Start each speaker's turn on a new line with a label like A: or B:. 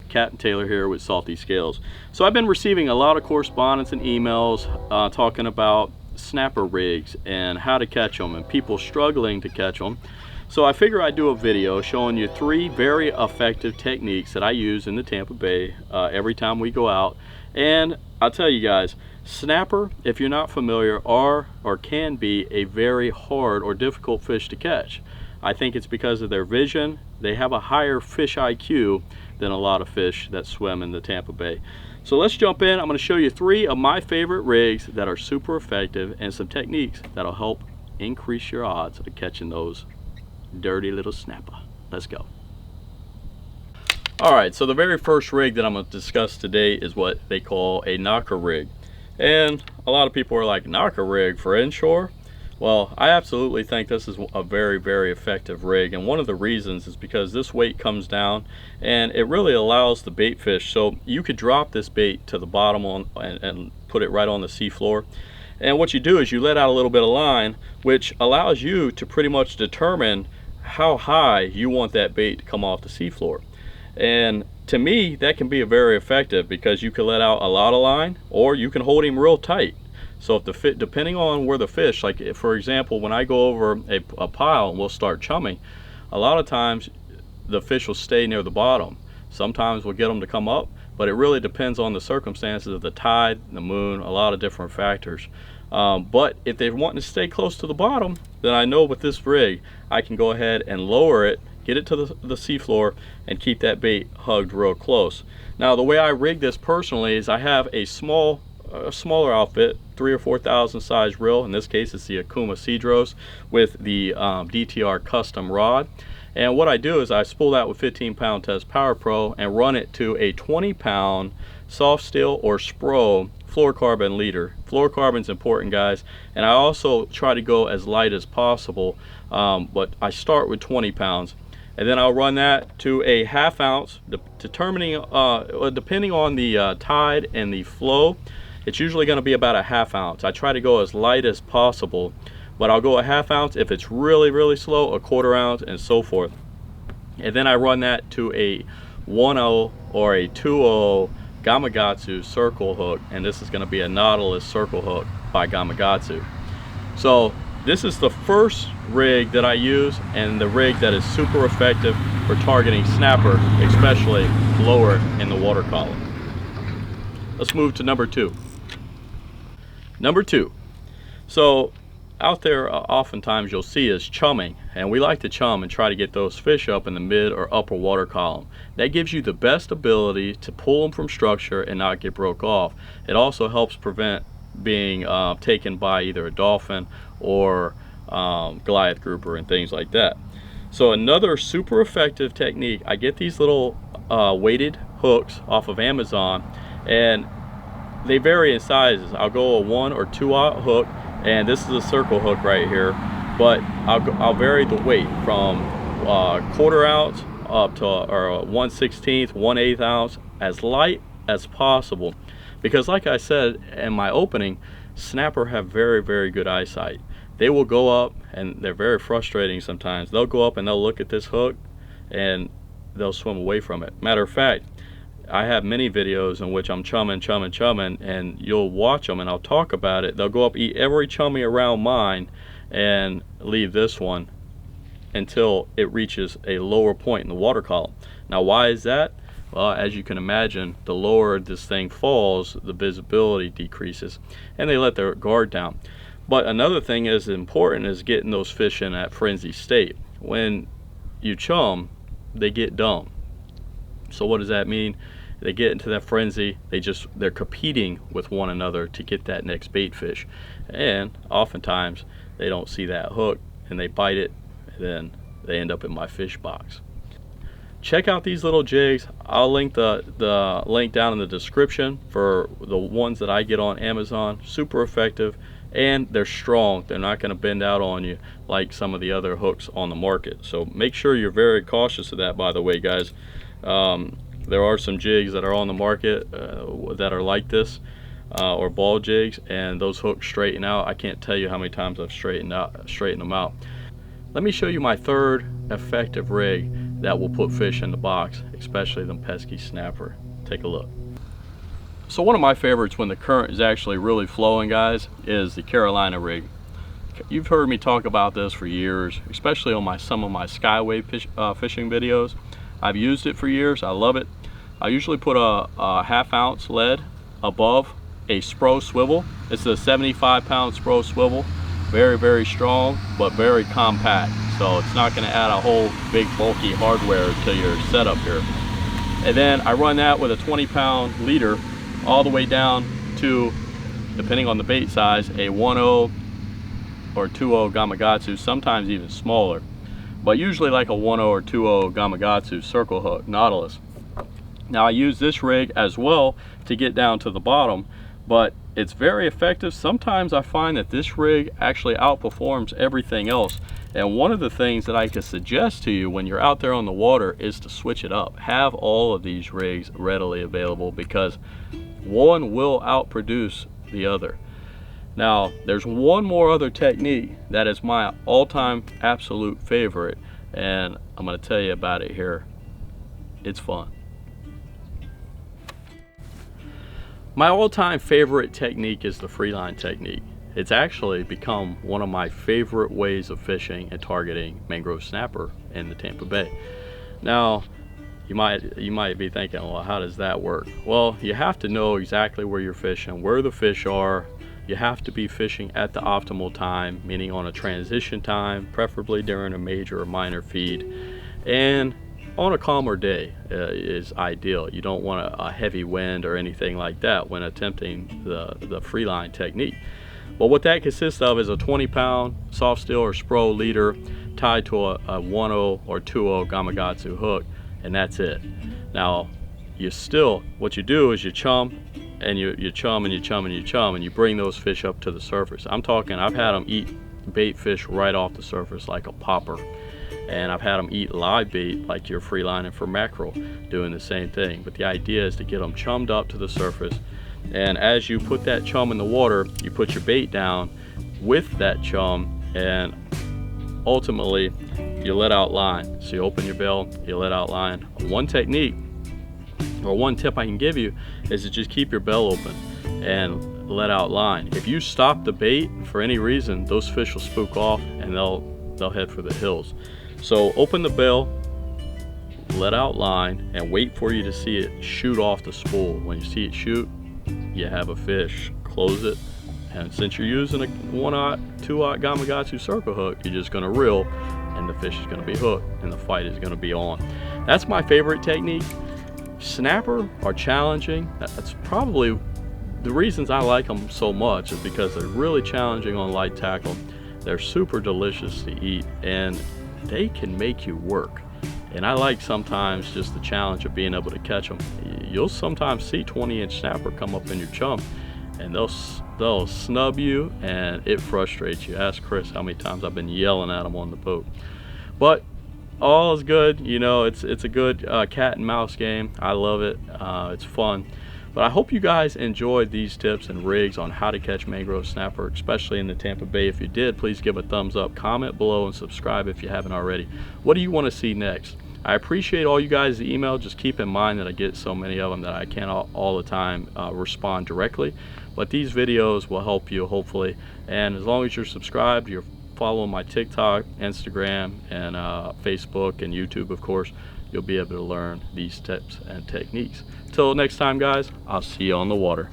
A: Cat and Taylor here with Salty Scales. So I've been receiving a lot of correspondence and emails talking about snapper rigs and how to catch them and people struggling to catch them. So I figure I'd do a video showing you 3 very effective techniques that I use in the Tampa Bay every time we go out. And I'll tell you guys, snapper, if you're not familiar, are or can be a very hard or difficult fish to catch. I think it's because of their vision. They have a higher fish IQ than a lot of fish that swim in the Tampa Bay. So let's jump in. I'm going to show you 3 of my favorite rigs that are super effective and some techniques that'll help increase your odds of catching those dirty little snapper. Let's go. Alright, so the very first rig that I'm going to discuss today is what they call a knocker rig. And a lot of people are like, knocker rig for inshore? Well, I absolutely think this is a very, very effective rig, and one of the reasons is because this weight comes down and it really allows the bait fish. So you could drop this bait to the bottom and put it right on the seafloor, and what you do is you let out a little bit of line, which allows you to pretty much determine how high you want that bait to come off the seafloor. And to me, that can be very effective because you can let out a lot of line or you can hold him real tight. So if the fit, depending on where the fish, like if, for example, when I go over a pile and we'll start chumming, a lot of times the fish will stay near the bottom. Sometimes we'll get them to come up, but it really depends on the circumstances of the tide, the moon, a lot of different factors. But if they're wanting to stay close to the bottom, then I know with this rig, I can go ahead and lower it, get it to the seafloor, and keep that bait hugged real close. Now, the way I rig this personally is I have a smaller outfit, 3,000 or 4,000 size reel. In this case, it's the Akuma Cedros with the DTR custom rod. And what I do is I spool that with 15-pound Test Power Pro and run it to a 20-pound soft steel or Spro fluorocarbon leader. Fluorocarbon's important, guys, and I also try to go as light as possible, but I start with 20 pounds. And then I'll run that to a ½ ounce, depending on the tide and the flow. It's usually going to be about a ½ ounce. I try to go as light as possible, but I'll go a ½ ounce if it's really, really slow, a ¼ ounce, and so forth. And then I run that to a 1/0 or a 2/0 Gamagatsu circle hook, and this is going to be a Nautilus circle hook by Gamagatsu. So this is the first rig that I use, and the rig that is super effective for targeting snapper, especially lower in the water column. Let's move to number 2. Number 2. So out there, oftentimes you'll see is chumming, and we like to chum and try to get those fish up in the mid or upper water column. That gives you the best ability to pull them from structure and not get broke off. It also helps prevent being taken by either a dolphin or Goliath grouper and things like that. So another super effective technique, I get these little weighted hooks off of Amazon, and they vary in sizes. I'll go a 1 or 2/0 hook, and this is a circle hook right here, but I'll vary the weight from ¼ ounce up to 1/16, 1/8 ounce, as light as possible, because like I said in my opening, snapper have very, very good eyesight. They will go up, and they're very frustrating sometimes. They'll go up and they'll look at this hook and they'll swim away from it. Matter of fact, I have many videos in which I'm chumming, and you'll watch them and I'll talk about it. They'll go up, eat every chummy around mine, and leave this one until it reaches a lower point in the water column. Now, why is that? Well, as you can imagine, the lower this thing falls, the visibility decreases, and they let their guard down. But another thing is important is getting those fish in that frenzy state. When you chum, they get dumb. So what does that mean? They get into that frenzy, they're competing with one another to get that next bait fish, and oftentimes they don't see that hook and they bite it, and then they end up in my fish box. Check out these little jigs. I'll link the link down in the description for the ones that I get on Amazon. Super effective, and they're strong. They're not going to bend out on you like some of the other hooks on the market. So make sure you're very cautious of that, by the way, guys. There are some jigs that are on the market that are like this, or ball jigs, and those hooks straighten out. I can't tell you how many times I've straightened them out. Let me show you my third effective rig, that will put fish in the box, especially them pesky snapper. Take a look. So one of my favorites when the current is actually really flowing, guys, is the Carolina rig. You've heard me talk about this for years, especially on some of my skyway fishing videos. I've used it for years. I love it. I usually put a 1/2 ounce lead above a Spro swivel. It's a 75-pound Spro swivel. Very, very strong, but very compact. So it's not going to add a whole big bulky hardware to your setup here. And then I run that with a 20-pound leader all the way down to, depending on the bait size, a 1/0 or 2/0 Gamagatsu, sometimes even smaller. But usually like a 1/0 or 2/0 Gamagatsu circle hook, Nautilus. Now I use this rig as well to get down to the bottom, but it's very effective. Sometimes I find that this rig actually outperforms everything else. And one of the things that I could suggest to you when you're out there on the water is to switch it up. Have all of these rigs readily available, because one will outproduce the other. Now, there's one more other technique that is my all-time absolute favorite, and I'm going to tell you about it here. It's fun. My all-time favorite technique is the Freeline technique. It's actually become one of my favorite ways of fishing and targeting mangrove snapper in the Tampa Bay. Now, you might be thinking, well, how does that work? Well, you have to know exactly where you're fishing, where the fish are. You have to be fishing at the optimal time, meaning on a transition time, preferably during a major or minor feed, and on a calmer day is ideal. You don't want a heavy wind or anything like that when attempting the Freeline technique. But what that consists of is a 20-pound soft steel or Spro leader tied to a 1/0 or 2/0 Gamagatsu hook, and that's it. Now, what you do is you chum, and you chum and you chum and you chum, and you bring those fish up to the surface. I'm talking, I've had them eat bait fish right off the surface like a popper. And I've had them eat live bait like you're freelining for mackerel, doing the same thing. But the idea is to get them chummed up to the surface. And as you put that chum in the water, you put your bait down with that chum, and ultimately you let out line. So you open your bill, you let out line. One technique, or one tip I can give you, is to just keep your bell open and let out line. If you stop the bait for any reason, those fish will spook off and they'll head for the hills. So open the bill, let out line, and wait for you to see it shoot off the spool. When you see it shoot, you have a fish. Close it, and since you're using a 1/0, 2/0 Gamagatsu circle hook, you're just going to reel, and the fish is going to be hooked, and the fight is going to be on. That's my favorite technique. Snapper are challenging. That's probably the reasons I like them so much, is because they're really challenging on light tackle. They're super delicious to eat, and they can make you work. And I like sometimes just the challenge of being able to catch them. You'll sometimes see 20-inch snapper come up in your chum, and they'll snub you, and it frustrates you. Ask Chris how many times I've been yelling at them on the boat. But all is good. You know, it's a good cat and mouse game. I love it. It's fun. But I hope you guys enjoyed these tips and rigs on how to catch mangrove snapper, especially in the Tampa Bay. If you did, please give a thumbs up, comment below, and subscribe if you haven't already. What do you want to see next? I appreciate all you guys' email. Just keep in mind that I get so many of them that I can't all the time respond directly. But these videos will help you, hopefully. And as long as you're subscribed, you're following my TikTok, Instagram, and Facebook, and YouTube, of course, you'll be able to learn these tips and techniques. Till next time, guys, I'll see you on the water.